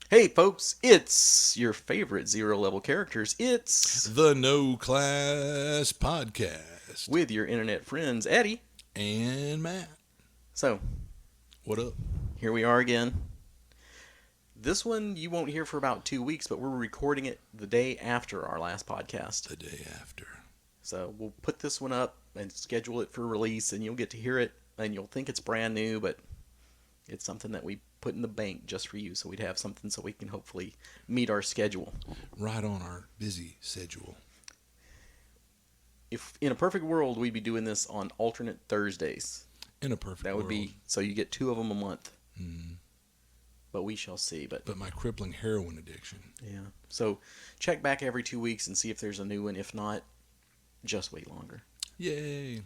Hey folks, it's your favorite zero level characters. It's The No Class Podcast. with your internet friends, Eddie. And Matt, So, what up? here we are again. This one you won't hear for about 2 weeks, but we're recording it the day after our last podcast. The day after. So, we'll put this one up and schedule it for release, and you'll get to hear it, and you'll think it's brand new, but it's something that we put in the bank just for you, so we'd have something so we can hopefully meet our schedule. Right on our busy schedule. If in a perfect world, we'd be doing this on alternate Thursdays. In a perfect That would world. be so you get two of them a month. Mm. But we shall see. But my crippling heroin addiction. Yeah. So check back every 2 weeks and see if there's a new one. If not, just wait longer. Yay.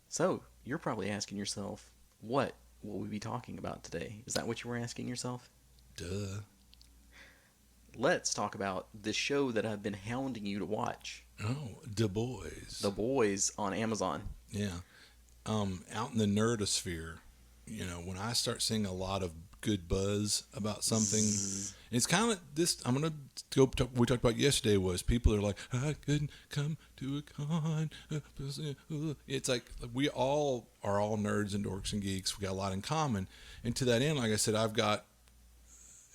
So you're probably asking yourself, what will we be talking about today? Is that what you were asking yourself? Duh. Let's talk about this show that I've been hounding you to watch. Oh, The Boys. The Boys on Amazon. Yeah. Out in the nerdosphere, when I start seeing a lot of good buzz about something, it's kind of this. I'm gonna go. We talked about yesterday was people are like, I couldn't come to a con. It's like we all are all nerds and dorks and geeks. We got a lot in common, and to that end, like I said, I've got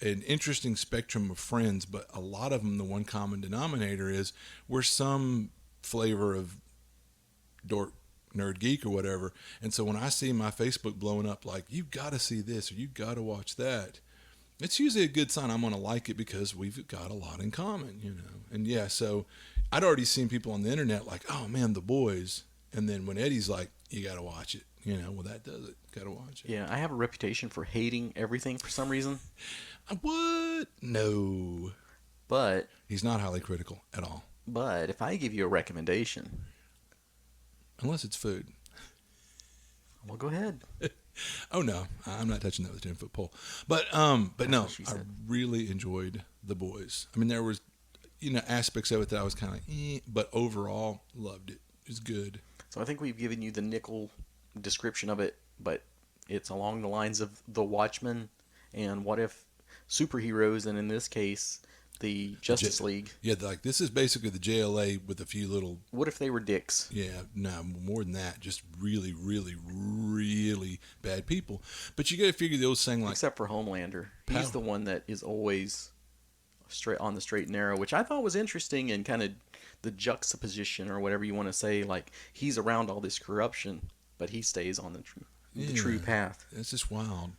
an interesting spectrum of friends, but a lot of them, the one common denominator is we're some flavor of dork, nerd, geek, or whatever. And so when I see my Facebook blowing up like, you've got to see this or you've got to watch that, it's usually a good sign I'm going to like it because we've got a lot in common. And yeah, so I'd already seen people on the internet like, oh man, The Boys. And then when Eddie's like, you got to watch it, well, that does it. Got to watch it. Yeah, I have a reputation for hating everything for some reason. What? No. But He's not highly critical at all. But if I give you a recommendation, Unless it's food. well, go ahead. Oh no, I'm not touching that with a 10-foot pole. But no, what she I said. really enjoyed The Boys. I mean, there was aspects of it that I was kind of but overall loved it. It was good. So I think we've given you the nickel description of it, but it's along the lines of The Watchmen and what if superheroes, and in this case, the Justice League. Yeah, like this is basically the JLA with a few little. What if they were dicks? Yeah, no, more than that, just really, really, really bad people. But you got to figure the old saying like, Except for Homelander. He's Power. the one that is always straight on the straight and narrow, which I thought was interesting, and kind of the juxtaposition or whatever you want to say. Like, he's around all this corruption, but he stays on the true path. It's just wild.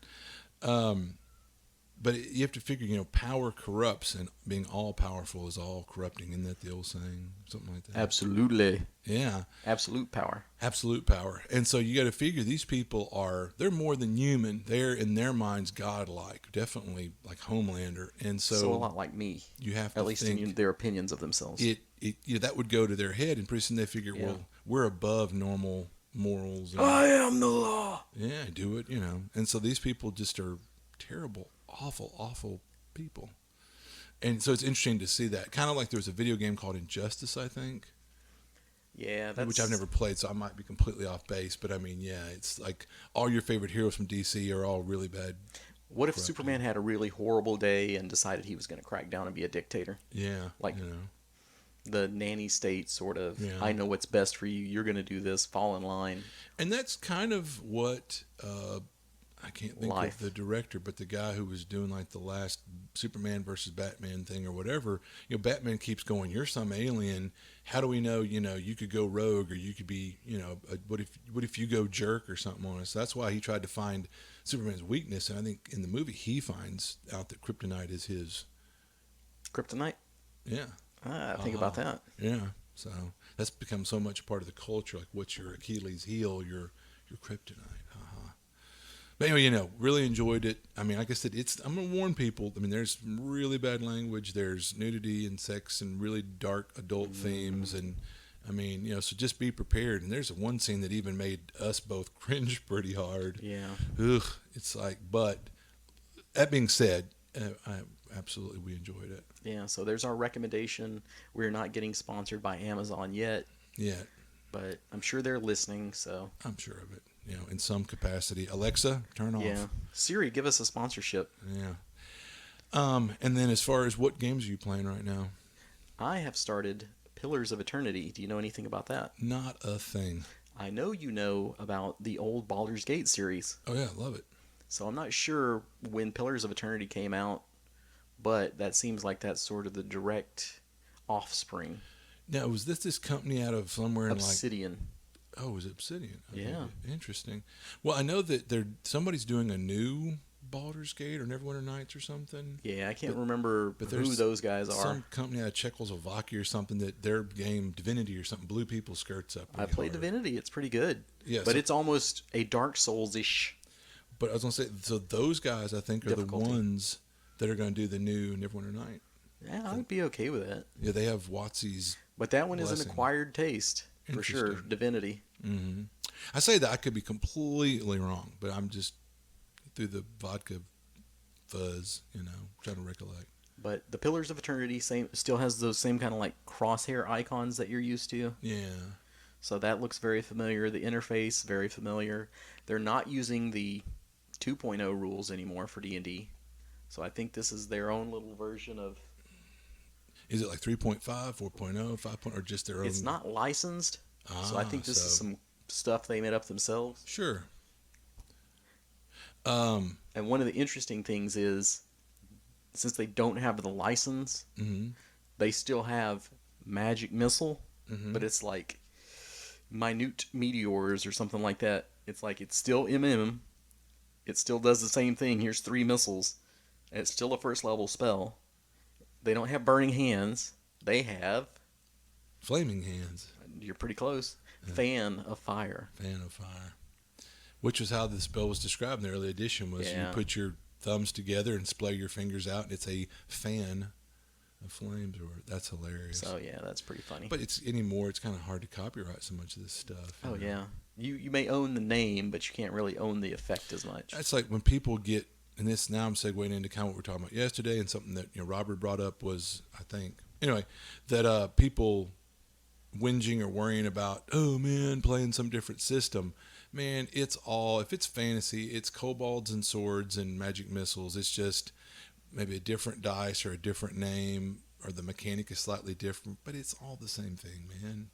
But you have to figure, power corrupts, and being all powerful is all corrupting. Isn't that the old saying? Something like that. Absolutely. Yeah. Absolute power. Absolute power. And so you got to figure these people they're more than human. They're, in their minds, godlike. Definitely like Homelander. And so a lot like me. you have to At least think in their opinions of themselves. that would go to their head, and pretty soon they figure, Yeah. well, we're above normal morals. And, I am the law. yeah, do it, And so these people just are terrible, awful, awful people. And so it's interesting to see that. Kind of like there was a video game called Injustice, I think. Yeah, that's... Which I've never played, so I might be completely off base. But I mean, yeah, it's like all your favorite heroes from DC are all really bad. What if corrupted. Superman had a really horrible day and decided he was going to crack down and be a dictator? Yeah. Like, the nanny state sort of, Yeah. I know what's best for you, you're going to do this, fall in line. And that's kind of what I can't think Life. of the director, but the guy who was doing like the last Superman versus Batman thing or whatever. Batman keeps going, you're some alien. How do we know? You could go rogue, or you could be, what if you go jerk or something on us? That's why he tried to find Superman's weakness, and I think in the movie he finds out that kryptonite is his. Kryptonite? Yeah. Think about that. Yeah. So that's become so much a part of the culture. Like, what's your Achilles heel? Your kryptonite. But anyway, really enjoyed it. I mean, like I said, I'm going to warn people. I mean, there's really bad language. There's nudity and sex and really dark adult themes. And, I mean, so just be prepared. And there's one scene that even made us both cringe pretty hard. Yeah. Ugh. It's like, but that being said, we enjoyed it. Yeah, so there's our recommendation. We're not getting sponsored by Amazon yet. Yeah. But I'm sure they're listening, so... I'm sure of it. in some capacity. Alexa, turn off. Yeah. Siri, give us a sponsorship. Yeah. And then as far as what games are you playing right now? I have started Pillars of Eternity. Do you know anything about that? Not a thing. I know you know about the old Baldur's Gate series. Oh yeah, love it. So I'm not sure when Pillars of Eternity came out, but that seems like that's sort of the direct offspring. Now, was this company out of somewhere in Obsidian. Oh, was it Obsidian? Okay, Yeah. Interesting. Well, I know that somebody's doing a new Baldur's Gate or Neverwinter Nights or something. Yeah, I can't remember but who those guys are. Some company out of Czechoslovakia or something that their game Divinity or something blew people's skirts up. I played Divinity. It's pretty good. Yeah, but it's almost a Dark Souls-ish. But I was going to say, so those guys I think are difficulty. the ones that are going to do the new Neverwinter Night. Yeah, I would be okay with that. Yeah, they have WotC's. But that one blessing. is an acquired taste, for sure. Divinity. Mm-hmm. I say that I could be completely wrong, but I'm just through the vodka fuzz, trying to recollect. But the Pillars of Eternity still has those same kind of like crosshair icons that you're used to. Yeah. So that looks very familiar. The interface, very familiar. They're not using the 2.0 rules anymore for D&D. So I think this is their own little version of... Is it like 3.5, 4.0, 5. Or just their own? It's not licensed. So I think this is some stuff they made up themselves. Sure. And one of the interesting things is, since they don't have the license, they still have magic missile, but it's like minute meteors or something like that. It's like it's still MM. It still does the same thing. Here's 3 missiles. And it's still a first level spell. They don't have burning hands. They have flaming hands. You're pretty close. Fan of fire. Fan of fire. Which was how the spell was described in the early edition. Was you put your thumbs together and splay your fingers out, and it's a fan of flames. That's hilarious. So yeah, that's pretty funny. But it's kind of hard to copyright so much of this stuff. Oh yeah, you may own the name, but you can't really own the effect as much. That's like when people get, and this now I'm segueing into kind of what we were talking about yesterday, and something that Robert brought up was, I think, anyway, that people whinging or worrying about, oh man, playing some different system. Man, it's all, if it's fantasy, it's kobolds and swords and magic missiles. It's just maybe a different dice or a different name, or the mechanic is slightly different, but it's all the same thing, man.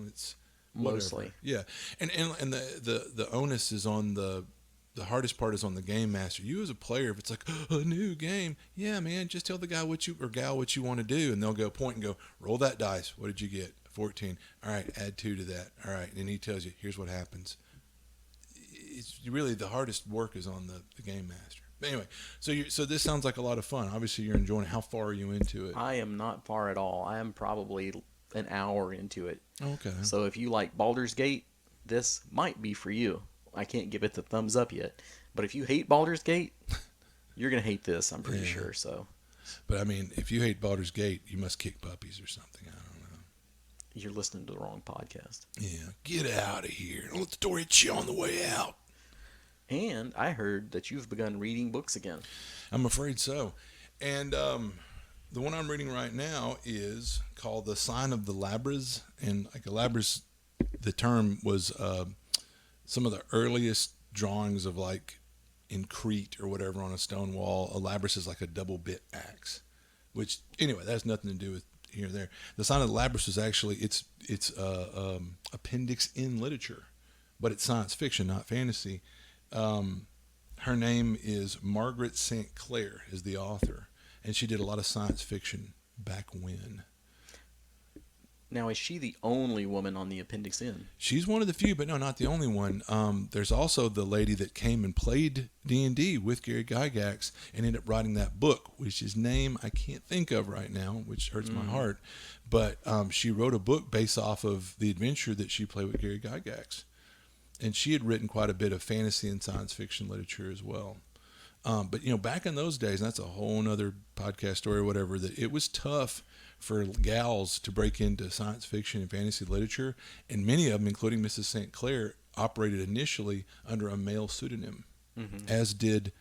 It's whatever. Mostly. Yeah. And the onus is on the hardest part is on the game master. You as a player, if it's like a new game, yeah, man, just tell the guy what you want to do, and they'll go point and go, roll that dice. What did you get? 14. All right, add 2 to that. All right, and he tells you, here's what happens. It's really the hardest work is on the game master. But anyway, so this sounds like a lot of fun. Obviously, you're enjoying it. How far are you into it? I am not far at all. I am probably an hour into it. Okay. So if you like Baldur's Gate, this might be for you. I can't give it the thumbs up yet. But if you hate Baldur's Gate, you're going to hate this, I'm pretty sure. So. But I mean, if you hate Baldur's Gate, you must kick puppies or something. I don't know. You're listening to the wrong podcast. Yeah. Get out of here. Don't let the door hit you on the way out. And I heard that you've begun reading books again. I'm afraid so. And the one I'm reading right now is called The Sign of the Labyrinth. And like a labyrinth, the term was some of the earliest drawings of like in Crete or whatever on a stone wall. A labyrinth is like a double bit axe, which anyway, that has nothing to do with here or there. The Sign of the Labyrinth is actually it's appendix in literature, but it's science fiction, not fantasy. Her name is Margaret St. Clair, is the author, and she did a lot of science fiction back when. Now, is she the only woman on the Appendix N? She's one of the few, but no, not the only one. There's also the lady that came and played D&D with Gary Gygax and ended up writing that book, which his name I can't think of right now, which hurts my heart. But she wrote a book based off of the adventure that she played with Gary Gygax. And she had written quite a bit of fantasy and science fiction literature as well. But, back in those days, and that's a whole other podcast story or whatever, that it was tough for gals to break into science fiction and fantasy literature. And many of them, including Mrs. St. Clair, operated initially under a male pseudonym, as did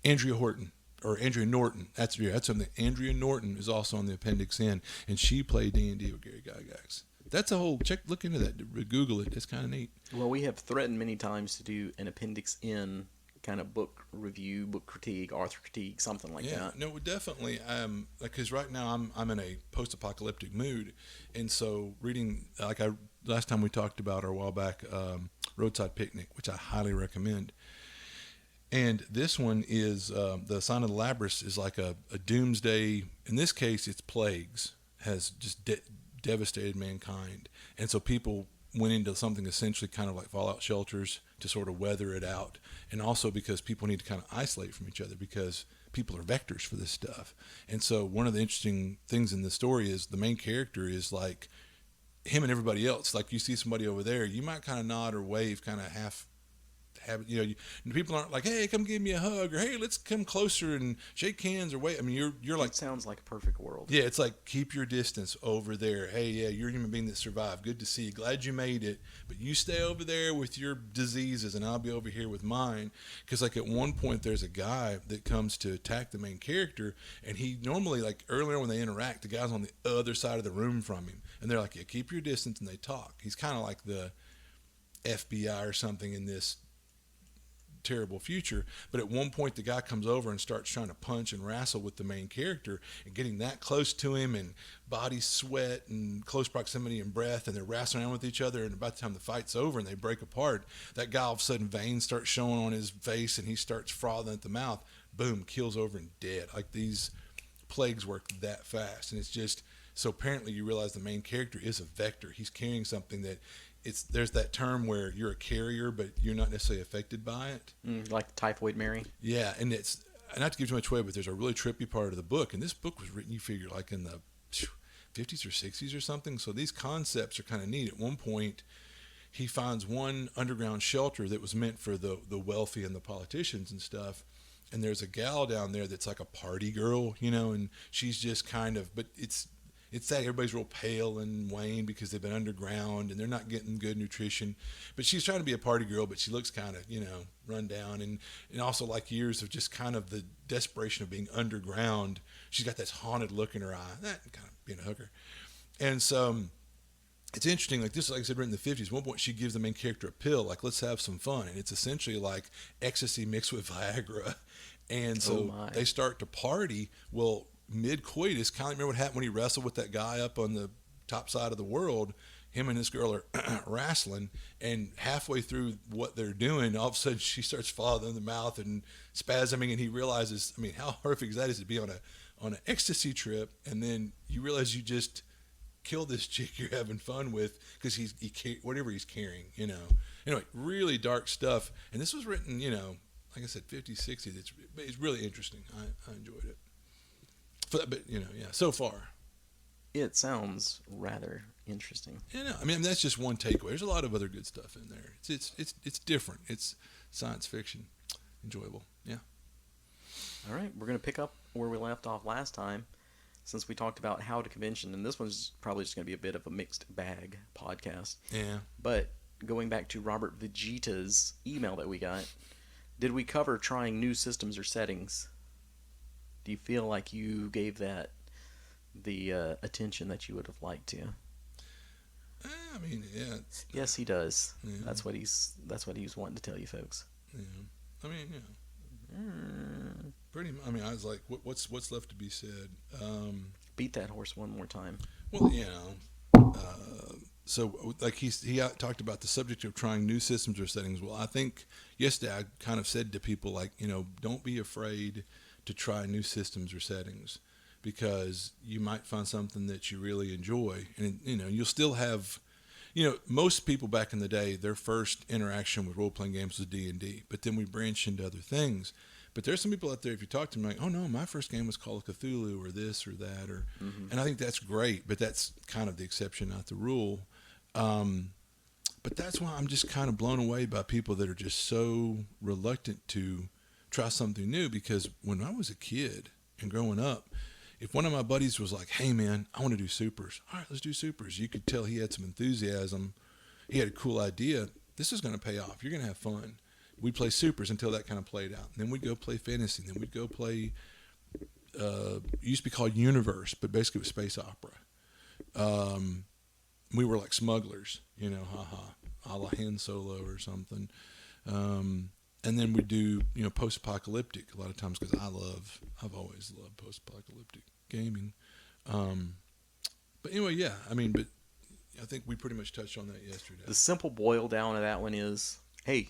Andrea Norton. That's something. Andrea Norton is also on the Appendix N, and she played D&D with Gary Gygax. that's a whole look into that, Google it. It's kind of neat. Well, we have threatened many times to do an Appendix N kind of book review, book critique, author critique, something like that. No, definitely. Because right now I'm in a post-apocalyptic mood, and so reading last time we talked about or a while back, Roadside Picnic, which I highly recommend. And this one is the Sign of the Labyrinth is like a doomsday. In this case, it's plagues has just devastated mankind, and so people went into something essentially kind of like fallout shelters to sort of weather it out, and also because people need to kind of isolate from each other because people are vectors for this stuff. And so one of the interesting things in the story is the main character is like him and everybody else. Like you see somebody over there, you might kind of nod or wave, kind of half. People aren't like, hey, come give me a hug, or hey, let's come closer and shake hands, or wait. I mean, you're like, it sounds like a perfect world. Yeah, it's like keep your distance over there. Hey, yeah, you're a human being that survived. Good to see you. Glad you made it. But you stay over there with your diseases, and I'll be over here with mine. Because like at one point, there's a guy that comes to attack the main character, and he normally like earlier when they interact, the guy's on the other side of the room from him, and they're like, yeah, keep your distance, and they talk. He's kind of like the FBI or something in this terrible future. But at one point the guy comes over and starts trying to punch and wrestle with the main character, and getting that close to him, and body sweat and close proximity and breath, and they're wrestling around with each other, and about the time the fight's over and they break apart, that guy all of a sudden veins start showing on his face and he starts frothing at the mouth. Boom, keels over and dead. Like these plagues work that fast. And it's just so apparently you realize the main character is a vector. He's carrying something that there's that term where you're a carrier, but you're not necessarily affected by it. Like Typhoid Mary. Yeah, and it's not to give too much away, but there's a really trippy part of the book, and this book was written, you figure, like in the 50s or 60s or something. So these concepts are kind of neat. At one point, he finds one underground shelter that was meant for the wealthy and the politicians and stuff. And there's a gal down there that's like a party girl, and she's just kind of, but it's that everybody's real pale and wan because they've been underground and they're not getting good nutrition. But she's trying to be a party girl, but she looks kind of, run down. And also like years of just kind of the desperation of being underground. She's got this haunted look in her eye, that kind of being a hooker. And so it's interesting, like this, like I said, written in the 50s. At one point she gives the main character a pill, like, let's have some fun. And it's essentially like ecstasy mixed with Viagra. And so they start to party. Well, mid-coitus, kind of remember what happened when he wrestled with that guy up on the top side of the world. Him and this girl are wrestling, and halfway through what they're doing, all of a sudden she starts frothing in the mouth and spasming, and he realizes, I mean, how horrific is that? Is to be on an ecstasy trip, and then you realize you just kill this chick you're having fun with because whatever he's carrying, Anyway, really dark stuff, and this was written, like I said, 50s, 60s. It's really interesting. I enjoyed it. But so far. It sounds rather interesting. Yeah, I mean that's just one takeaway. There's a lot of other good stuff in there. It's different. It's science fiction, enjoyable. Yeah. All right, we're gonna pick up where we left off last time, since we talked about how to convention, and this one's probably just gonna be a bit of a mixed bag podcast. Yeah. But going back to Robert Vegeta's email that we got, did we cover trying new systems or settings? Do you feel like you gave that the attention that you would have liked to? I mean, yeah. Yes, he does. Yeah. That's what he's wanting to tell you folks. Yeah. I mean, pretty. I mean, I was like, what's left to be said? Beat that horse one more time. Well, so like he talked about the subject of trying new systems or settings. Well, I think yesterday I kind of said to people like, don't be afraid to try new systems or settings, because you might find something that you really enjoy, and you'll still have, most people back in the day, their first interaction with role-playing games was D&D, but then we branched into other things. But there's some people out there, if you talk to them, like, oh no, my first game was Call of Cthulhu or this or that, and I think that's great, but that's kind of the exception, not the rule. But that's why I'm just kind of blown away by people that are just so reluctant to try something new, because when I was a kid and growing up, if one of my buddies was like, hey man, I want to do supers. All right, let's do supers. You could tell he had some enthusiasm. He had a cool idea. This is going to pay off. You're going to have fun. We'd play supers until that kind of played out. And then we'd go play fantasy. And then we'd go play, it used to be called Universe, but basically it was space opera. we were like smugglers, haha, a la Han Solo or something. And then we do, post-apocalyptic a lot of times because I've always loved post-apocalyptic gaming. But anyway, yeah, but I think we pretty much touched on that yesterday. The simple boil down of that one is, hey,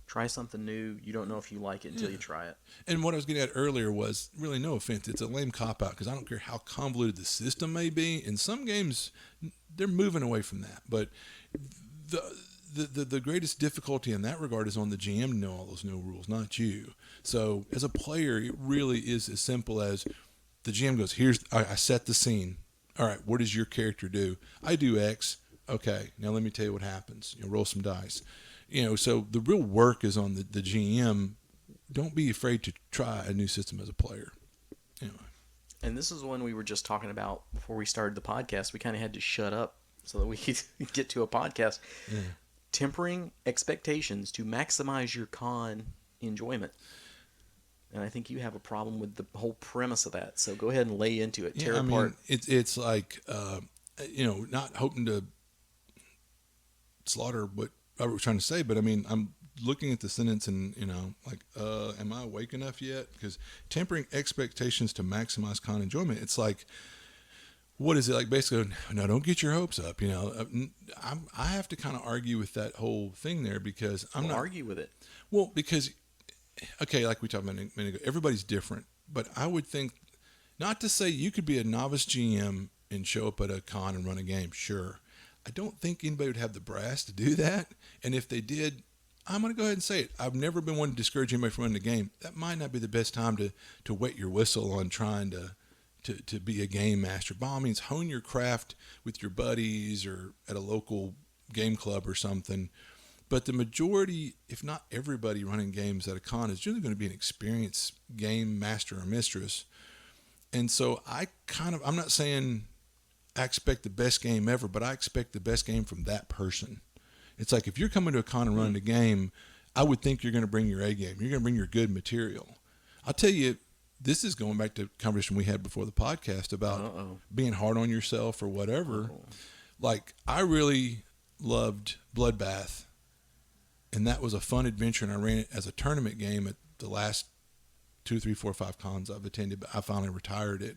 try something new. You don't know if you like it until you try it. And what I was getting at earlier was, really, no offense, it's a lame cop-out because I don't care how convoluted the system may be. In some games, they're moving away from that. But the greatest difficulty in that regard is on the GM to know all those no rules, not you. So as a player, it really is as simple as the GM goes, I set the scene. All right, what does your character do? I do X. Okay, now let me tell you what happens. Roll some dice. So the real work is on the GM. Don't be afraid to try a new system as a player. Anyway. And this is one we were just talking about before we started the podcast. We kind of had to shut up so that we could get to a podcast. Yeah. Tempering expectations to maximize your con enjoyment. And I think you have a problem with the whole premise of that. So go ahead and lay into it. Tear apart. It's like, not hoping to slaughter what I was trying to say, but I'm looking at the sentence and, am I awake enough yet? Because tempering expectations to maximize con enjoyment, it's like, what is it like? Basically, no, don't get your hopes up. I have to kind of argue with that whole thing there because I'm not argue with it. Well, because, okay, like we talked about a minute ago, everybody's different, but I would think, not to say you could be a novice GM and show up at a con and run a game. Sure. I don't think anybody would have the brass to do that. And if they did, I'm going to go ahead and say it. I've never been one to discourage anybody from running a game. That might not be the best time to wet your whistle on trying to be a game master. By all means, hone your craft with your buddies or at a local game club or something. But the majority, if not everybody running games at a con is generally going to be an experienced game master or mistress. And so I'm not saying I expect the best game ever, but I expect the best game from that person. It's like if you're coming to a con and running a game, I would think you're going to bring your A game. You're going to bring your good material. I'll tell you, this is going back to a conversation we had before the podcast about being hard on yourself or whatever. Like, I really loved Bloodbath, and that was a fun adventure, and I ran it as a tournament game at the last 2, 3, 4, 5 cons I've attended, but I finally retired it.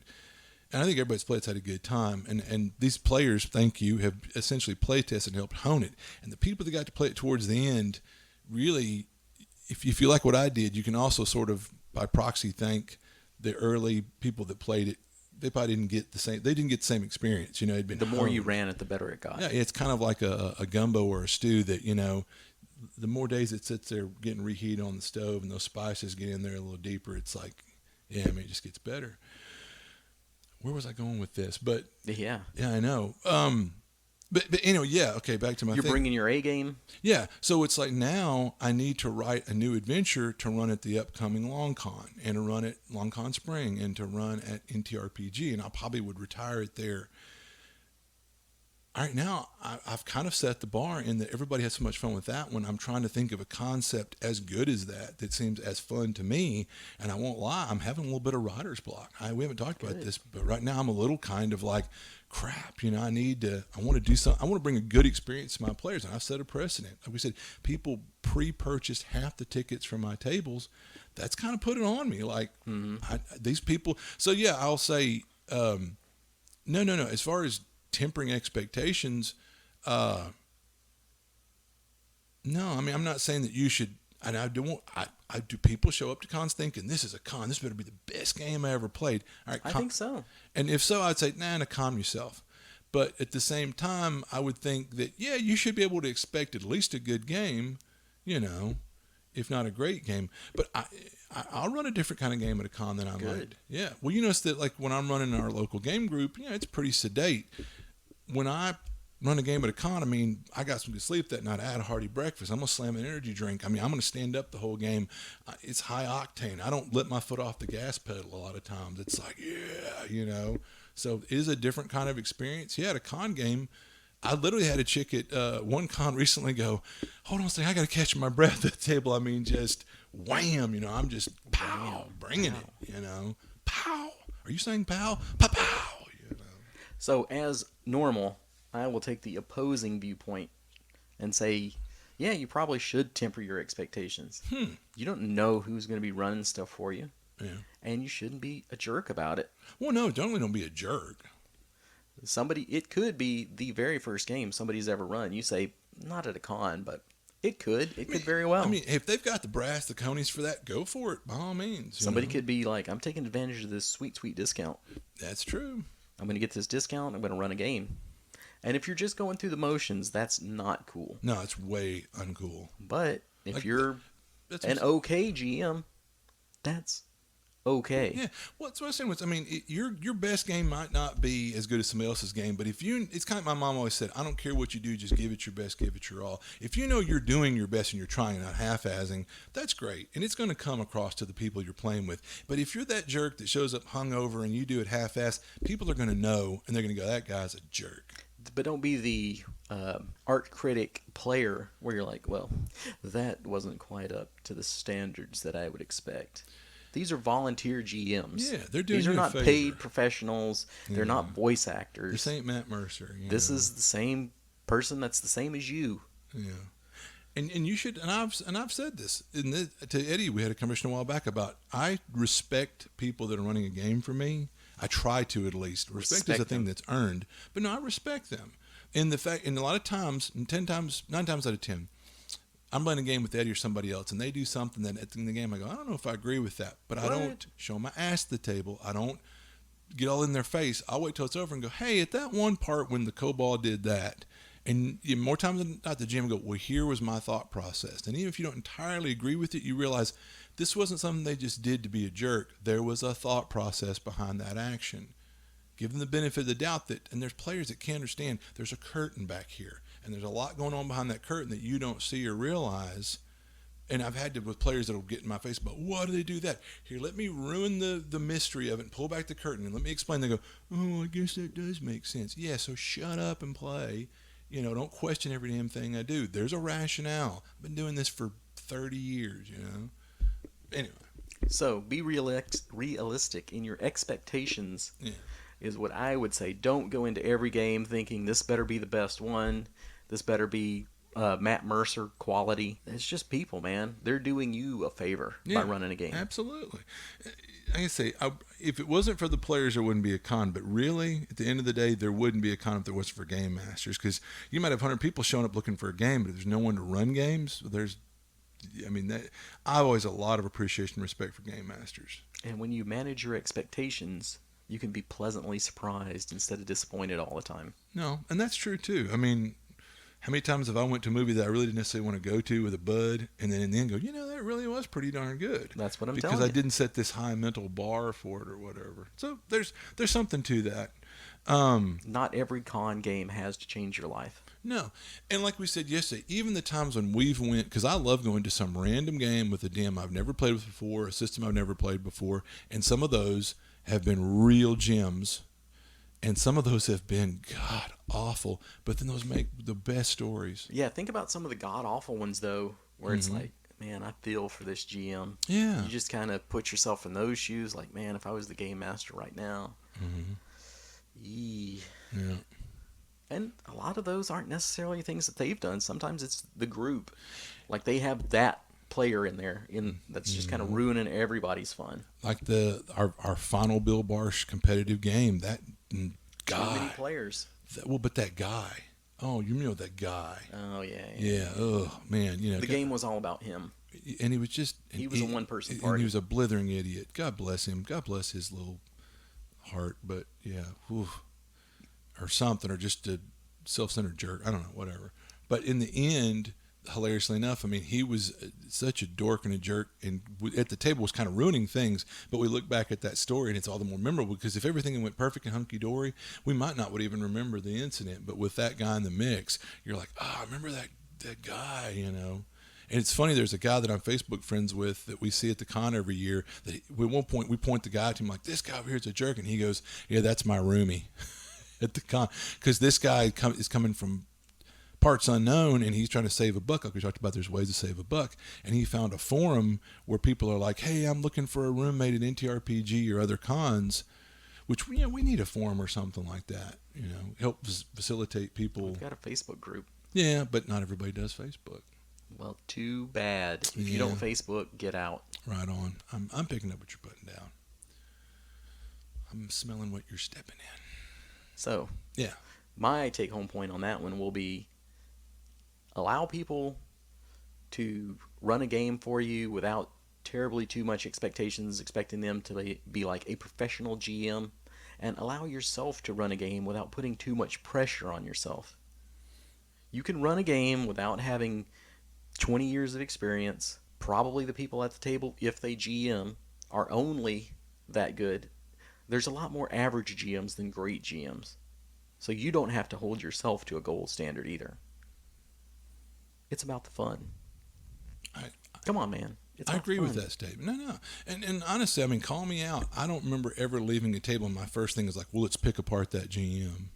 And I think everybody's played had a good time. And these players, thank you, have essentially play tested and helped hone it. And the people that got to play it towards the end, really, if you like what I did, you can also sort of, by proxy, thank the early people that played it. They probably didn't get the same. They didn't get the same experience. It'd been the more you ran it, the better it got. Yeah, it's kind of like a gumbo or a stew that the more days it sits there getting reheated on the stove and those spices get in there a little deeper, it's like, it just gets better. Where was I going with this? But yeah, I know. But anyway, okay, back to my You're thing. bringing your A game? Yeah, so it's like now I need to write a new adventure to run at the upcoming Long Con and to run at Long Con Spring and to run at NTRPG, and I probably would retire it there. All right, now I've kind of set the bar in that everybody has so much fun with that one. I'm trying to think of a concept as good as that seems as fun to me, and I won't lie, I'm having a little bit of writer's block. We haven't talked about this, but right now I'm a little kind of like, crap, I want to do something. I want to bring a good experience to my players, and I've set a precedent. Like we said, people pre-purchased half the tickets from my tables. That's kind of put it on me, like these people. So yeah, I'll say no. As far as tempering expectations, no. I'm not saying that you should. And I don't. I do. People show up to cons thinking this is a con. This better be the best game I ever played. All right, I think so. And if so, I'd say, calm yourself. But at the same time, I would think that you should be able to expect at least a good game, if not a great game. But I'll run a different kind of game at a con than I might. Yeah. Well, you notice that like when I'm running our local game group, it's pretty sedate. When I run a game at a con, I got some good sleep that night. I had a hearty breakfast. I'm going to slam an energy drink. I'm going to stand up the whole game. It's high octane. I don't let my foot off the gas pedal a lot of times. It's like, So it is a different kind of experience. Yeah, at a con game, I literally had a chick at one con recently go, hold on a second, I got to catch my breath at the table. Just wham, I'm just bringing it, pow. Are you saying pow? Pow, pow, So as normal, I will take the opposing viewpoint and say, yeah, you probably should temper your expectations. You don't know who's going to be running stuff for you, Yeah. and you shouldn't be a jerk about it. Well, no, don't be a jerk. It could be the very first game somebody's ever run. You say, not at a con, but it could very well. I mean, if they've got the brass, the conies for that, go for it by all means. Somebody could be like, I'm taking advantage of this sweet discount. That's true. I'm going to get this discount. I'm going to run a game. And if you're just going through the motions, that's not cool. No, it's way uncool. But if Like, you're That's an what- okay GM, that's okay. Yeah, well, that's what I'm saying was, I mean, your best game might not be as good as somebody else's game, but it's kind of like my mom always said, I don't care what you do, just give it your best, give it your all. If you know you're doing your best and you're trying, not half-assing, that's great, and it's going to come across to the people you're playing with. But if you're that jerk that shows up hungover and you do it half-ass, people are going to know, and they're going to go, that guy's a jerk. But don't be the art critic player where you're like, well, that wasn't quite up to the standards that I would expect. These are volunteer GMs. Yeah, they're doing These are you a not favor. paid professionals. They're Yeah. not voice actors. This ain't Matt Mercer. This is the same person that's the same as you. Yeah. And you should, and I've said this to Eddie. We had a conversation a while back about I respect people that are running a game for me. I try to, at least. Respect is a thing that's earned, but no, I respect them. And a lot of times, 9 times out of 10, I'm playing a game with Eddie or somebody else, and they do something that in the game I go, I don't know if I agree with that, but I don't show my ass to the table. I don't get all in their face. I'll wait till it's over and go, hey, at that one part when the Cobalt did that, and more times than not, the GM go, well, here was my thought process. And even if you don't entirely agree with it, you realize this wasn't something they just did to be a jerk. There was a thought process behind that action. Give them the benefit of the doubt that, and there's players that can't understand, there's a curtain back here, and there's a lot going on behind that curtain that you don't see or realize. And I've had to with players that'll get in my face about, why do they do that? Here, let me ruin the mystery of it and pull back the curtain and let me explain. They go, oh, I guess that does make sense. Yeah, so shut up and play. Don't question every damn thing I do. There's a rationale. I've been doing this for 30 years, Anyway. So be realistic in your expectations. Yeah. Is what I would say. Don't go into every game thinking this better be the best one. This better be Matt Mercer quality. It's just people, man. They're doing you a favor by running a game. Absolutely. I can say, if it wasn't for the players, there wouldn't be a con. But really, at the end of the day, there wouldn't be a con if there wasn't for game masters. Because you might have 100 people showing up looking for a game, but if there's no one to run games, I always a lot of appreciation and respect for game masters. And when you manage your expectations, you can be pleasantly surprised instead of disappointed all the time. No, and that's true too. How many times have I went to a movie that I really didn't necessarily want to go to with a bud, and then in the end go, that really was pretty darn good. That's what I'm because telling you. I didn't set this high mental bar for it or whatever. So there's something to that. Not every con game has to change your life. No, and like we said yesterday, even the times when we've went, because I love going to some random game with a DM I've never played with before, a system I've never played before, and some of those have been real gems. And some of those have been god awful, but then those make the best stories. Yeah, think about some of the god awful ones though, where it's like, man, I feel for this GM. Yeah. You just kind of put yourself in those shoes, like, man, if I was the game master right now. Yee. Yeah. And a lot of those aren't necessarily things that they've done. Sometimes it's the group, like they have that player in there, that's just kind of ruining everybody's fun. Like our final Bill Barsh competitive game, that guy. Too many players. But that guy. Oh, you know that guy. Oh yeah. Yeah. Oh man. The game was all about him. And he was just. He was a one-person And party. he was a blithering idiot. God bless him. God bless his little heart. But yeah, whew. Or something, or just a self-centered jerk. I don't know, whatever. But in the end, hilariously enough, he was such a dork and a jerk, and at the table was kind of ruining things. But we look back at that story, and it's all the more memorable because if everything went perfect and hunky-dory, we might not would even remember the incident. But with that guy in the mix, you're like, I remember that guy, And it's funny, there's a guy that I'm Facebook friends with that we see at the con every year. That at one point we point the guy to him like, this guy over here is a jerk, and he goes, yeah, that's my roomie at the con, because this guy is coming from parts unknown, and he's trying to save a buck. Like we talked about, there's ways to save a buck, and he found a forum where people are like, hey, I'm looking for a roommate at NTRPG or other cons. which we need a forum or something like that. Help facilitate people. We've got a Facebook group. Yeah, but not everybody does Facebook. Well, too bad. If you Yeah. don't Facebook, get out. Right on. I'm picking up what you're putting down. I'm smelling what you're stepping in. So, Yeah. my take-home point on that one will be allow people to run a game for you without terribly too much expectations, expecting them to be like a professional GM, and allow yourself to run a game without putting too much pressure on yourself. You can run a game without having 20 years of experience. Probably the people at the table, if they GM, are only that good. There's a lot more average GMs than great GMs. So you don't have to hold yourself to a gold standard either. It's about the fun. Come on, man. I agree with that statement. No. And honestly, I mean, call me out. I don't remember ever leaving a table and my first thing is like, well, let's pick apart that GM.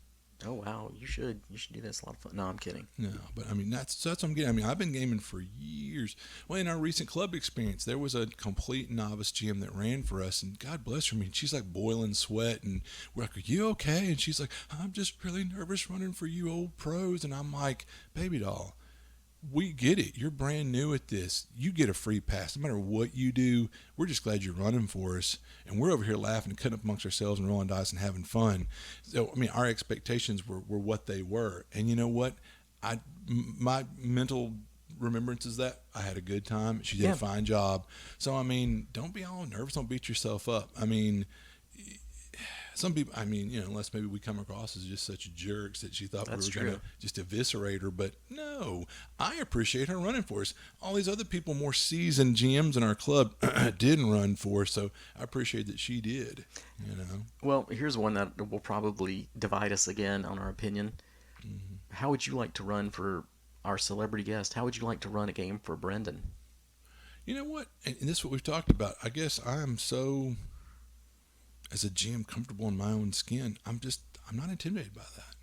Oh, wow. You should do this. A lot of fun. No, I'm kidding. No, but I mean, that's what I'm getting. I mean, I've been gaming for years. Well, in our recent club experience, there was a complete novice GM that ran for us, and God bless her. I mean, she's like boiling sweat, and we're like, are you okay? And she's like, I'm just really nervous running for you old pros. And I'm like, baby doll, we get it. You're brand new at this. You get a free pass. No matter what you do, we're just glad you're running for us. And we're over here laughing and cutting up amongst ourselves and rolling dice and having fun. So, I mean, our expectations were what they were. And you know what? My mental remembrance is that I had a good time. She did a fine job. So, I mean, don't be all nervous. Don't beat yourself up. I mean, some people, I mean, unless maybe we come across as just such jerks that she thought we were going to just eviscerate her. But no, I appreciate her running for us. All these other people, more seasoned GMs in our club, didn't run for us. So I appreciate that she did, Well, here's one that will probably divide us again on our opinion. Mm-hmm. How would you like to run for our celebrity guest? How would you like to run a game for Brendan? You know what? And this is what we've talked about. I guess I am so, as a GM, comfortable in my own skin. I'm not intimidated by that,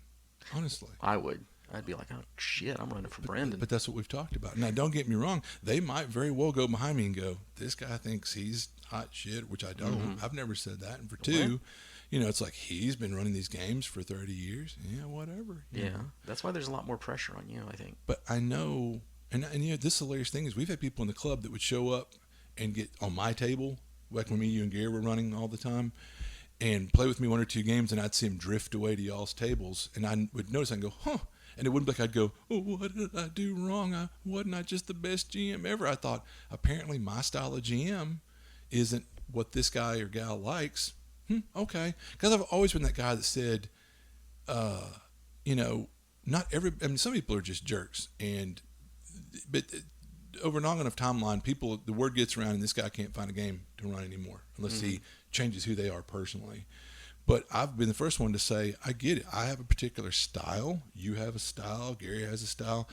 honestly. I'd be like, oh shit, I'm running for Brendan. But that's what we've talked about. Now, don't get me wrong. They might very well go behind me and go, this guy thinks he's hot shit, which I don't. Mm-hmm. I've never said that. And for two, it's like he's been running these games for 30 years. Yeah, whatever. Yeah, that's why there's a lot more pressure on you, I think. But I know, and this hilarious thing is we've had people in the club that would show up and get on my table, like when me, you, and Gary were running all the time, and play with me one or two games, and I'd see him drift away to y'all's tables, and I would notice and go, huh. And it wouldn't be like I'd go, oh, what did I do wrong? Wasn't I just the best GM ever? I thought, apparently my style of GM isn't what this guy or gal likes. Okay. Because I've always been that guy that said, some people are just jerks. But over a long enough timeline, the word gets around and this guy can't find a game to run anymore unless he changes who they are personally. But I've been the first one to say, I get it. I have a particular style. You have a style. Gary has a style.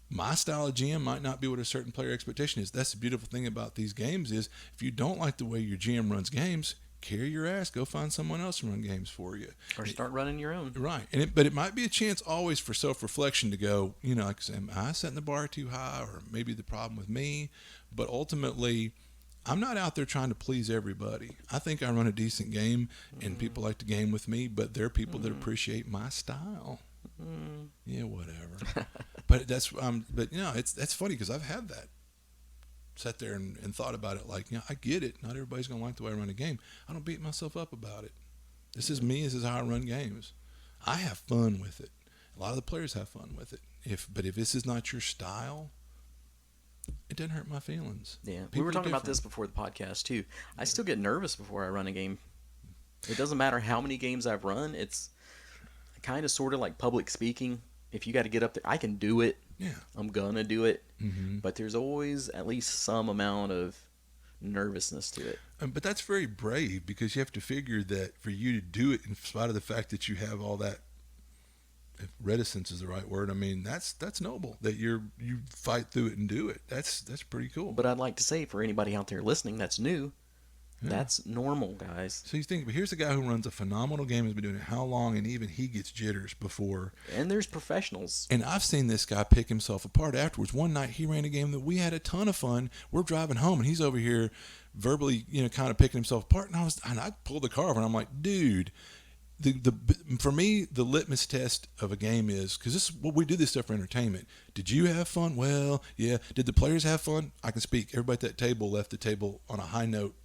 My style of GM might not be what a certain player expectation is. That's the beautiful thing about these games is if you don't like the way your GM runs games, carry your ass. Go find someone else to run games for you. Or start running your own. Right. But it might be a chance always for self-reflection to go, like, am I setting the bar too high or maybe the problem with me? But ultimately, I'm not out there trying to please everybody. I think I run a decent game, and people like to game with me, but there are people that appreciate my style. Yeah, whatever. But that's that's funny because I've had that. Sat there and thought about it like, I get it. Not everybody's going to like the way I run a game. I don't beat myself up about it. This is me. This is how I run games. I have fun with it. A lot of the players have fun with it. But if this is not your style, it doesn't hurt my feelings. Yeah, we were talking about this before the podcast too. I still get nervous before I run a game. It doesn't matter how many games I've run. It's kind of sort of like public speaking. If you got to get up there, I can do it. Yeah, I'm gonna do it. Mm-hmm. But there's always at least some amount of nervousness to it. But that's very brave because you have to figure that for you to do it in spite of the fact that you have all that. If reticence is the right word, I mean that's noble that you fight through it and do it. That's pretty cool. But I'd like to say for anybody out there listening that's new, Yeah. That's normal, guys. So you think, but here's a guy who runs a phenomenal game, has been doing it how long, and even he gets jitters before. And there's professionals. And I've seen this guy pick himself apart afterwards. One night he ran a game that we had a ton of fun. We're driving home, and he's over here verbally, kind of picking himself apart. And I pulled the car over, and I'm like, dude. The for me, the litmus test of a game is, because this is what we do, this stuff for entertainment. Did you have fun? Well, yeah. Did the players have fun? I can speak. Everybody at that table left the table on a high note,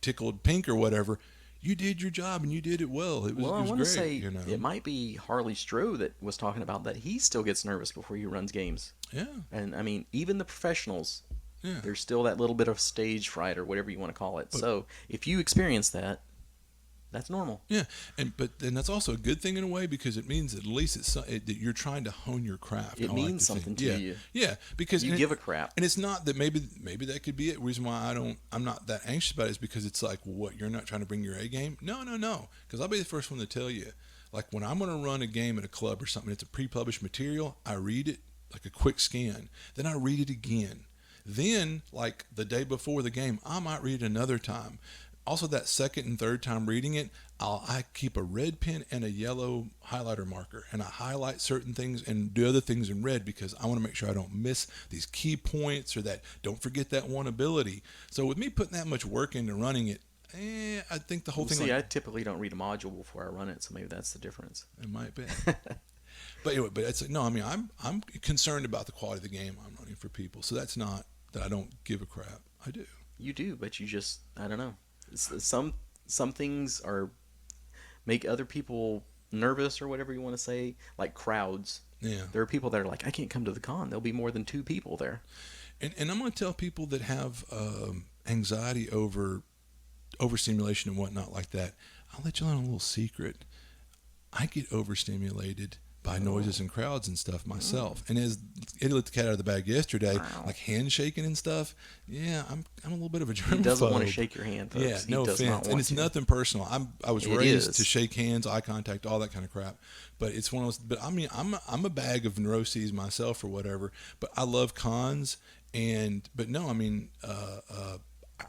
tickled pink or whatever. You did your job and you did it well. It was, Well, I it was want to great. say You know. it might be Harley Stroh that was talking about that he still gets nervous before he runs games. Yeah. And I mean, even the professionals, Yeah. there's still that little bit of stage fright or whatever you want to call it. So if you experience that, that's normal. Yeah, but then that's also a good thing in a way, because it means at least that you're trying to hone your craft. It I like means to think. something to Yeah. you. Yeah, because You give a crap. and it's not that maybe that could be it. Reason why I'm not that anxious about it is because it's like, what, you're not trying to bring your A game? No, because I'll be the first one to tell you. Like, when I'm going to run a game at a club or something, it's a pre-published material. I read it like a quick scan, then I read it again. Then, like the day before the game, I might read it another time. Also, that second and third time reading it, I keep a red pen and a yellow highlighter marker, and I highlight certain things and do other things in red, because I want to make sure I don't miss these key points, or that don't forget that one ability. So with me putting that much work into running it, I think the whole thing. See, I typically don't read a module before I run it, so maybe that's the difference. It might be. But anyway, it's no. I mean, I'm concerned about the quality of the game I'm running for people. So that's not that I don't give a crap. I do. You do, but you just, I don't know. Some things are make other people nervous or whatever you want to say, like crowds. Yeah. There are people that are like, I can't come to the con. There'll be more than 2 people there. And I'm going to tell people that have anxiety over overstimulation and whatnot like that. I'll let you in on a little secret. I get overstimulated by noises and crowds and stuff myself. And as it let the cat out of the bag yesterday, like handshaking and stuff. Yeah, I'm a little bit of a germaphobe. He doesn't want to shake your hand, folks. Yeah, no he does offense. not want And it's to. nothing personal. I was It raised is. to shake hands, eye contact, all that kind of crap. But it's one of those. But I mean, I'm a bag of neuroses myself or whatever. But I love cons. But no, I mean,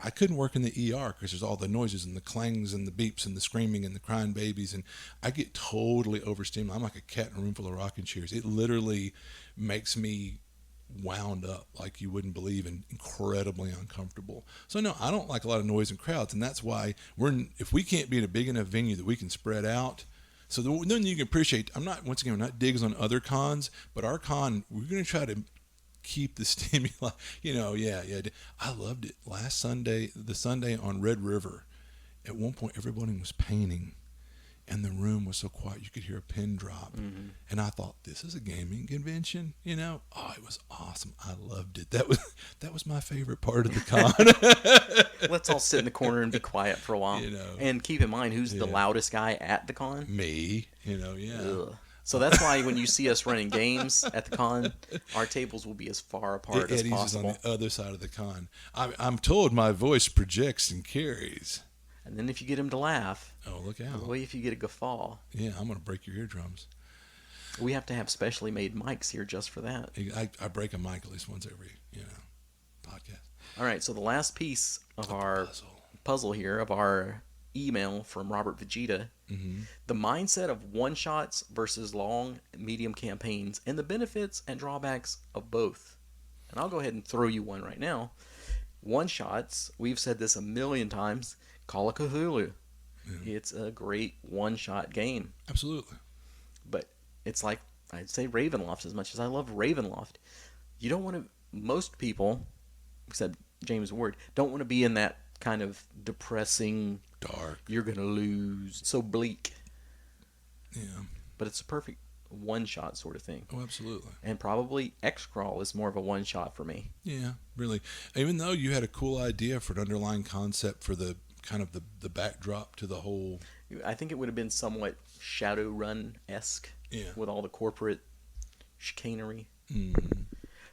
I couldn't work in the ER because there's all the noises and the clangs and the beeps and the screaming and the crying babies, and I get totally overstimulated. I'm like a cat in a room full of rocking chairs. It literally makes me wound up like you wouldn't believe, and incredibly uncomfortable. So no, I don't like a lot of noise and crowds, and that's why if we can't be in a big enough venue that we can spread out. So then you can appreciate. We're not digs on other cons, but our con, we're going to try to keep the stimuli. Yeah. I loved it. Last Sunday, the Sunday on Red River, at one point everybody was painting, and the room was so quiet you could hear a pin drop. Mm-hmm. And I thought, this is a gaming convention, Oh, it was awesome. I loved it. That was my favorite part of the con. Let's all sit in the corner and be quiet for a while. And keep in mind, who's the loudest guy at the con? Me. Yeah. Ugh. So that's why when you see us running games at the con, our tables will be as far apart as Eddie's possible. is on the other side of the con. I'm told my voice projects and carries. And then if you get him to laugh, oh, look out. boy, if you get a guffaw. Yeah, I'm going to break your eardrums. We have to have specially made mics here just for that. I break a mic at least once every, podcast. All right, so the last piece of our puzzle here, of our email from Robert Vegeta, the mindset of one-shots versus long, medium campaigns, and the benefits and drawbacks of both. And I'll go ahead and throw you one right now. One-shots, we've said this a million times, Call of Cthulhu. Yeah. It's a great one-shot game. Absolutely. But it's like, I'd say Ravenloft, as much as I love Ravenloft. You don't want to, most people, except James Ward, don't want to be in that kind of depressing, dark, you're going to lose, so bleak. Yeah. But it's a perfect one-shot sort of thing. Oh, absolutely. And probably X-Crawl is more of a one-shot for me. Yeah, really. Even though you had a cool idea for an underlying concept for the kind of the backdrop to the whole... I think it would have been somewhat Shadowrun-esque, with all the corporate chicanery. Mm-hmm.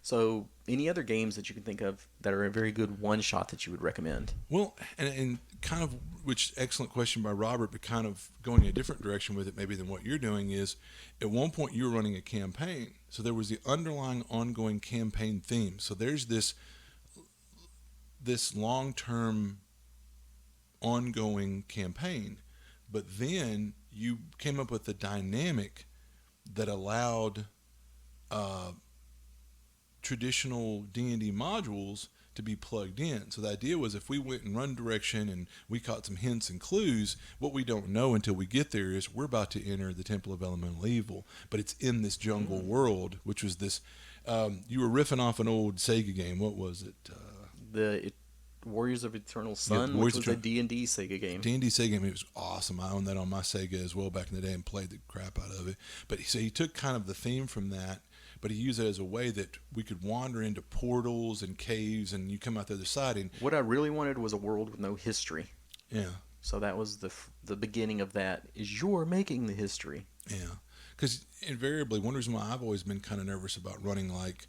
So, any other games that you can think of that are a very good one-shot that you would recommend? Well, and kind of, which excellent question by Robert, but kind of going in a different direction with it maybe than what you're doing is, at one point you were running a campaign. So there was the underlying ongoing campaign theme. So there's this long-term ongoing campaign. But then you came up with a dynamic that allowed uh, traditional D&D modules to be plugged in. So the idea was if we went in one direction and we caught some hints and clues, what we don't know until we get there is we're about to enter the Temple of Elemental Evil, but it's in this jungle world, which was this. You were riffing off an old Sega game. What was it? The Warriors of Eternal Sun, Warriors which was a D&D Sega game. D&D Sega game. It was awesome. I owned that on my Sega as well back in the day and played the crap out of it. But so he took kind of the theme from that, but he used it as a way that we could wander into portals and caves, and you come out the other side. And what I really wanted was a world with no history. yeah. So that was the beginning of that. Is you're making the history. Yeah. Because invariably, one reason why I've always been kind of nervous about running like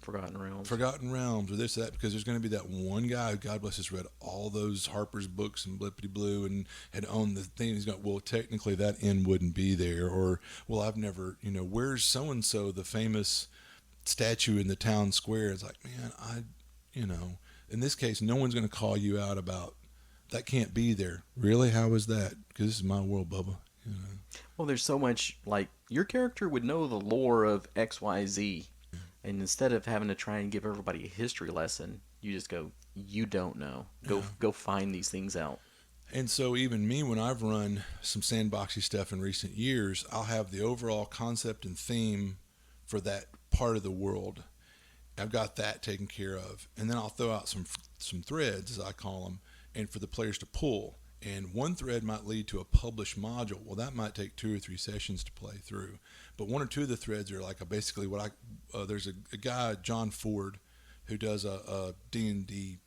Forgotten Realms or this or that, because there's going to be that one guy who, God bless, has read all those Harper's books and blippity blue and had owned the thing. He's going, well, technically that end wouldn't be there, or well, I've never, where's so and so, the famous statue in the town square? It's like, man, in this case, no one's going to call you out about that. Can't be there. Really? How is that? Because this is my world, Bubba. Well, there's so much, like, your character would know the lore of XYZ. And instead of having to try and give everybody a history lesson, you just go, you don't know. Go find these things out. And so even me, when I've run some sandboxy stuff in recent years, I'll have the overall concept and theme for that part of the world. I've got that taken care of. And then I'll throw out some threads, as I call them, and for the players to pull. And one thread might lead to a published module. Well, that might take 2 or 3 sessions to play through. But 1 or 2 of the threads are like basically what there's a guy, John Ford, who does a D&D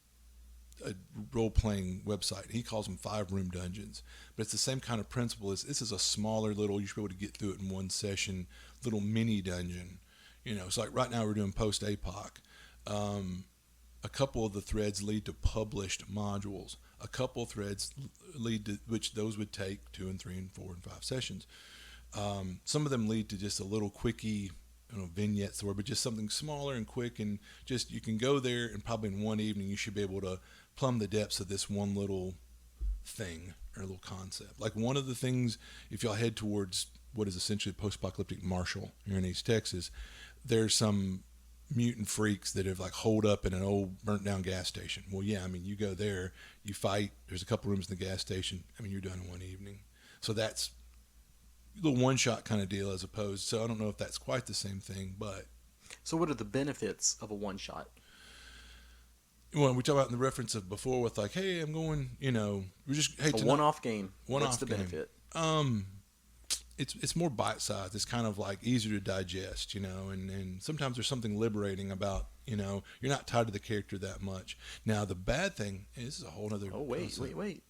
role-playing website. He calls them 5-room dungeons. But it's the same kind of principle. This is a smaller little, you should be able to get through it in one session, little mini dungeon. It's like right now we're doing post-APOC. A couple of the threads lead to published modules. A couple of threads lead to, which those would take 2 and 3 and 4 and 5 sessions. Some of them lead to just a little quickie, vignettes, but just something smaller and quick, and just you can go there and probably in one evening you should be able to plumb the depths of this one little thing or little concept. Like one of the things, if y'all head towards what is essentially post-apocalyptic Marshall here in East Texas, there's some mutant freaks that have like holed up in an old burnt down gas station. Well, yeah, you go there, you fight, there's a couple rooms in the gas station. You're done in one evening. So that's a little one-shot kind of deal as opposed. So I don't know if that's quite the same thing, but. So what are the benefits of a one-shot? Well, we talked about in the reference of before with like, hey, I'm going, we're just, hey, a one-off game. What's the benefit? It's more bite-sized. It's kind of like easier to digest, and sometimes there's something liberating about, you're not tied to the character that much. Now, the bad thing, and this is a whole other. Oh, wait.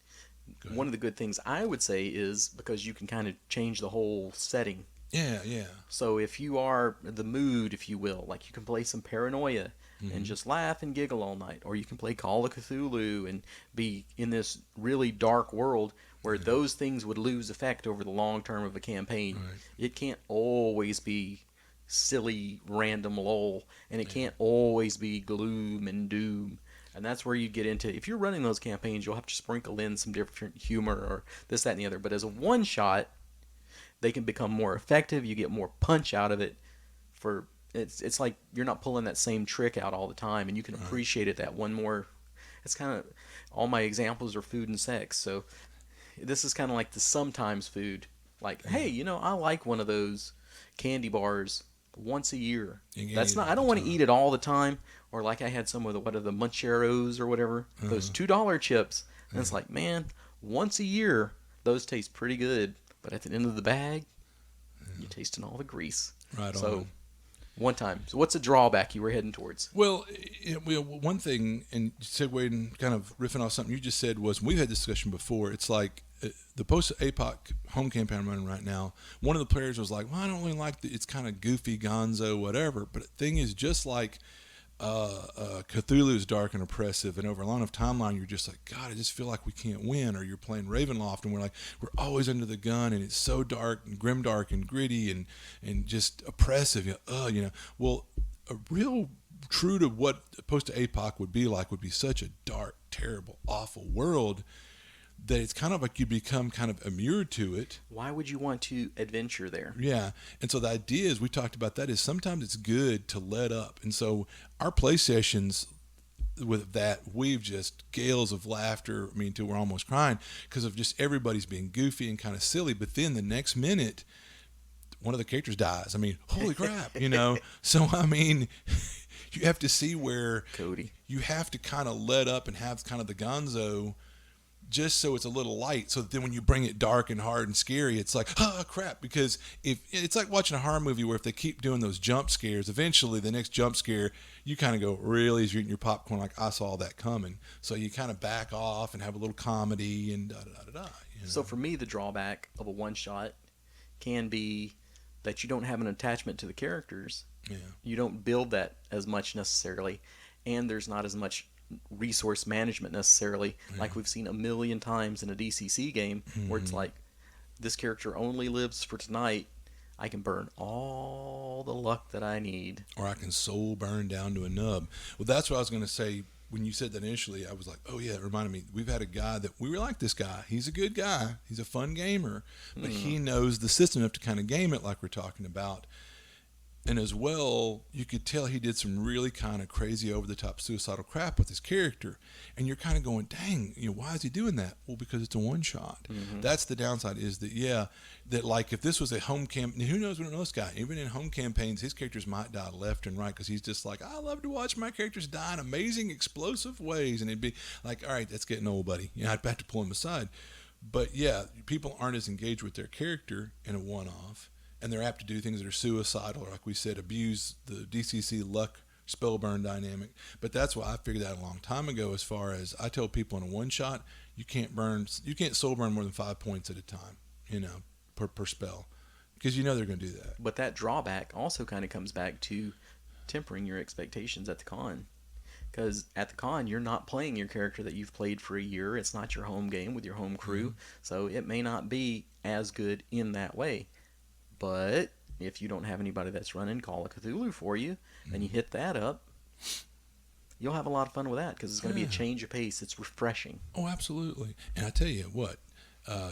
One of the good things I would say is because you can kind of change the whole setting. Yeah. So if you are the mood, if you will, like you can play some Paranoia and just laugh and giggle all night, or you can play Call of Cthulhu and be in this really dark world where those things would lose effect over the long term of a campaign. Right. It can't always be silly, random lull, and it can't always be gloom and doom. And that's where you get into, if you're running those campaigns, you'll have to sprinkle in some different humor or this, that, and the other. But as a one-shot, they can become more effective. You get more punch out of it. It's like you're not pulling that same trick out all the time, and you can appreciate it that one more. It's kind of, all my examples are food and sex, so this is kind of like the sometimes food. Like, hey, I like one of those candy bars once a year. That's not, I don't want to eat it all the time. Or like I had some of the Muncheros or whatever, those $2 chips. And it's like, man, once a year, those taste pretty good. But at the end of the bag, you're tasting all the grease. Right on. So, one time. So what's a drawback you were heading towards? Well, one thing, and segueing, kind of riffing off something you just said, was we've had this discussion before. It's like the post-APOC home campaign I'm running right now, one of the players was like, well, I don't really like it's kind of goofy, gonzo, whatever. But the thing is, just like Cthulhu is dark and oppressive, and over a long enough timeline, you're just like, God, I just feel like we can't win. Or you're playing Ravenloft, and we're always under the gun, and it's so dark and grimdark and gritty and just oppressive. Well, a real true to what post-APOC would be like would be such a dark, terrible, awful world. that it's kind of like you become kind of immune to it. Why would you want to adventure there? Yeah. And so the idea is, we talked about that, is sometimes it's good to let up. And so our play sessions with that, we've just gales of laughter, I mean, till we're almost crying, because of just everybody's being goofy and kind of silly. But then the next minute, one of the characters dies. I mean, holy crap, you know? So, I mean, you have to see where Cody. you have to kind of let up and have kind of the gonzo, just so it's a little light, so that then when you bring it dark and hard and scary, it's like, oh crap. Because if it's like watching a horror movie, where if they keep doing those jump scares, eventually the next jump scare, you kind of go, really, as you're eating your popcorn, like, I saw that coming. So you kind of back off and have a little comedy and da-da-da-da-da. You know? So for me, the drawback of a one-shot can be that you don't have an attachment to the characters. Yeah. You don't build that as much necessarily, and there's not as much resource management necessarily, like we've seen a million times in a DCC game, where it's like, this character only lives for tonight. I can burn all the luck that I need. Or I can soul burn down to a nub. Well, that's what I was going to say. When you said that initially, I was like, oh yeah, it reminded me. We've had a guy that we really like. This guy, he's a good guy. He's a fun gamer, but he knows the system enough to kind of game it, like we're talking about. And as well, you could tell he did some really kind of crazy, over-the-top suicidal crap with his character. And you're kind of going, dang, you know, why is he doing that? Well, because it's a one-shot. That's the downside, is that, yeah, that like if this was a home camp, who knows, we don't know this guy. Even in home campaigns, his characters might die left and right, because he's just like, I love to watch my characters die in amazing, explosive ways. And it'd be like, all right, that's getting old, buddy. You know, I'd have to pull him aside. But yeah, people aren't as engaged with their character in a one-off. And they're apt to do things that are suicidal, or like we said, abuse the DCC luck spell burn dynamic. But that's why I figured out a long time ago, as far as I tell people in a one shot, you can't soul burn more than 5 points at a time, you know, per spell, because you know they're going to do that. But that drawback also kind of comes back to tempering your expectations at the con. Because at the con, you're not playing your character that you've played for a year. It's not your home game with your home crew. So it may not be as good in that way. But if you don't have anybody that's running Call of Cthulhu for you, and you hit that up, you'll have a lot of fun with that, because it's going to be a change of pace. It's refreshing. Oh, absolutely. And I tell you what,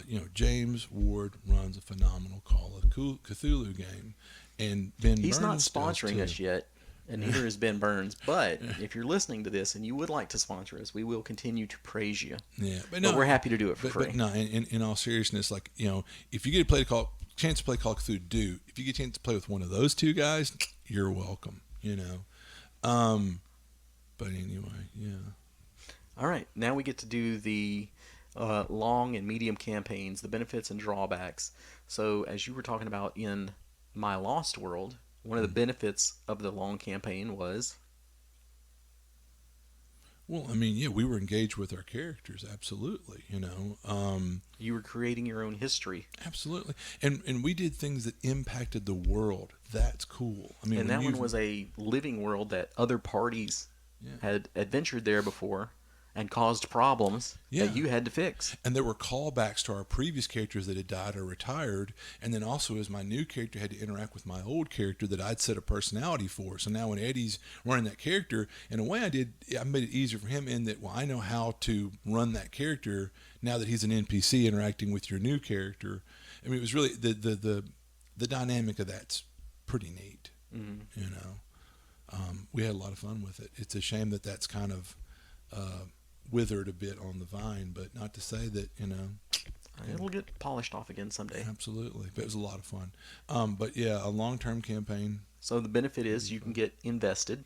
you know, James Ward runs a phenomenal Call of Cthulhu game, and He's not sponsoring us yet, and neither is Ben Burns. But if you're listening to this and you would like to sponsor us, we will continue to praise you. Yeah, but we're happy to do it for free. But no, in all seriousness, like, you know, if you get to chance to play Call of Cthulhu, do. If you get a chance to play with one of those two guys, you're welcome, you know. But anyway, yeah. All right, now we get to do the long and medium campaigns, the benefits and drawbacks. So as you were talking about in My Lost World, one of the benefits of the long campaign was... Well, I mean, yeah, we were engaged with our characters, absolutely, you know. You were creating your own history. Absolutely. And we did things that impacted the world. That's cool. I mean, and that one was a living world that other parties had adventured there before and caused problems that you had to fix. And there were callbacks to our previous characters that had died or retired. And then also, as my new character had to interact with my old character that I'd set a personality for. So now when Eddie's running that character, in a way I made it easier for him, in that, well, I know how to run that character now that he's an NPC interacting with your new character. I mean, it was really, the dynamic of that's pretty neat, you know. We had a lot of fun with it. It's a shame that that's kind of... withered a bit on the vine, but not to say that, you know, it'll get polished off again someday. Absolutely. But it was a lot of fun. But yeah, a long-term campaign. So the benefit is you can get invested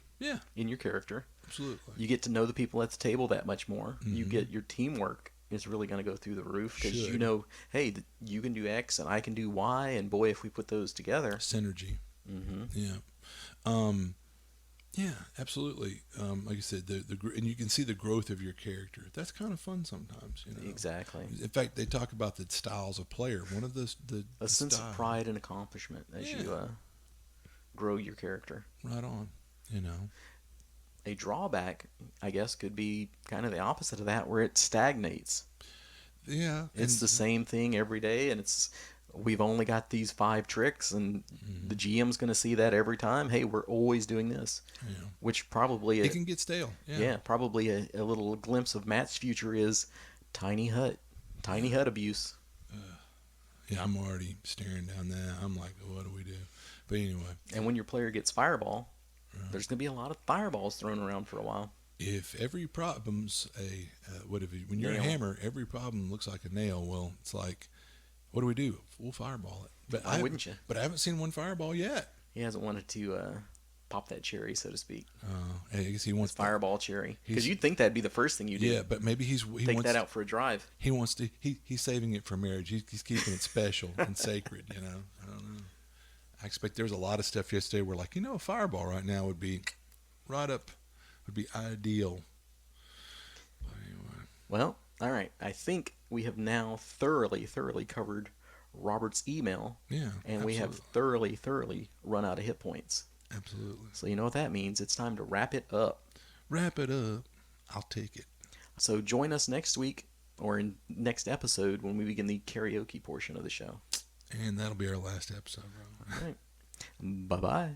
in your character. Absolutely. You get to know the people at the table that much more. You get your teamwork is really going to go through the roof, because you know, hey, you can do X and I can do Y, and boy, if we put those together, synergy. Yeah. Yeah, absolutely. Like I said, and you can see the growth of your character. That's kind of fun sometimes, you know. Exactly. In fact, they talk about the styles of player. One of a sense of pride and accomplishment as you grow your character. Right on, you know. A drawback, I guess, could be kind of the opposite of that, where it stagnates. Yeah. It's the same thing every day, and we've only got these 5 tricks, and the GM's going to see that every time. Hey, we're always doing this, which probably... It can get stale. Yeah, probably a little glimpse of Matt's future is tiny hut, Tiny hut abuse. Yeah, I'm already staring down that. I'm like, what do we do? But anyway, And when your player gets fireball, there's going to be a lot of fireballs thrown around for a while. if every problem's a what if you, when you're Nail. a hammer, every problem looks like a nail. Well, it's like, what do we do? We'll fireball it. But Why wouldn't you? But I haven't seen one fireball yet. He hasn't wanted to pop that cherry, so to speak. I guess he wants Fireball cherry. Because he's- you'd think that'd be the first thing you do. Yeah, but maybe he Take wants that out for a drive. he wants to he's saving it for marriage. He's keeping it special and sacred. You know, I don't know. I expect there was a lot of stuff yesterday where like, a fireball right now would be right up, would be ideal. But anyway, Well, all right. I think we have now thoroughly covered Robert's email. yeah, And we have thoroughly run out of hit points. absolutely. So you know what that means. It's time to wrap it up. Wrap it up. I'll take it. So join us next week or in next episode when we begin the karaoke portion of the show. And that'll be our last episode, bro. All right. Bye-bye.